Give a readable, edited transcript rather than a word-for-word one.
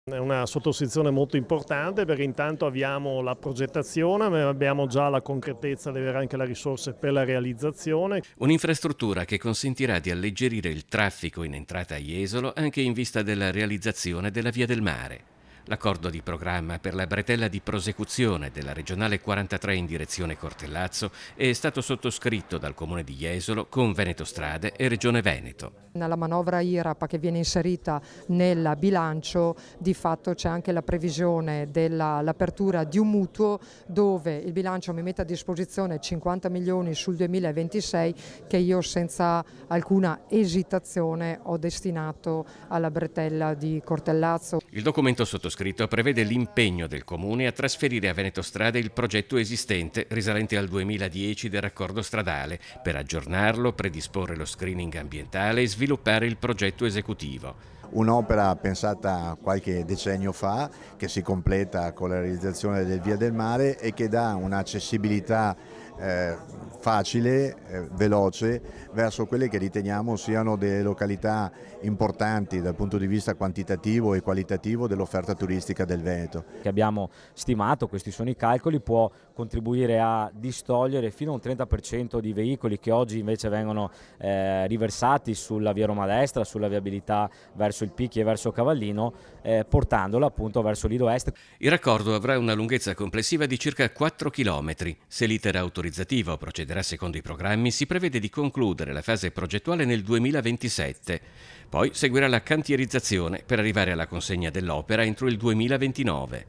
È una sottosezione molto importante perché intanto abbiamo la progettazione, ma abbiamo già la concretezza di avere anche le risorse per la realizzazione. Un'infrastruttura che consentirà di alleggerire il traffico in entrata a Jesolo anche in vista della realizzazione della Via del Mare. L'accordo di programma per la bretella di prosecuzione della Regionale 43 in direzione Cortellazzo è stato sottoscritto dal Comune di Jesolo con Veneto Strade e Regione Veneto. Nella manovra IRAP che viene inserita nel bilancio di fatto c'è anche la previsione dell'apertura di un mutuo dove il bilancio mi mette a disposizione 50 milioni sul 2026 che io senza alcuna esitazione ho destinato alla bretella di Cortellazzo. Il documento sottoscritto prevede l'impegno del Comune a trasferire a Veneto Strade il progetto esistente risalente al 2010 del raccordo stradale per aggiornarlo, predisporre lo screening ambientale e sviluppare il progetto esecutivo. Un'opera pensata qualche decennio fa che si completa con la realizzazione del Via del Mare e che dà un'accessibilità facile, veloce verso quelle che riteniamo siano delle località importanti dal punto di vista quantitativo e qualitativo dell'offerta turistica del Veneto. Che abbiamo stimato, questi sono i calcoli, può contribuire a distogliere fino a un 30% di veicoli che oggi invece vengono riversati sulla via Roma Destra, sulla viabilità verso il Picchi e verso Cavallino, portandola appunto verso Lido Est. Il raccordo avrà una lunghezza complessiva di circa 4 km. Se l'iter autorizzativo procederà secondo i programmi, si prevede di concludere la fase progettuale nel 2027. Poi seguirà la cantierizzazione per arrivare alla consegna dell'opera entro il 2029.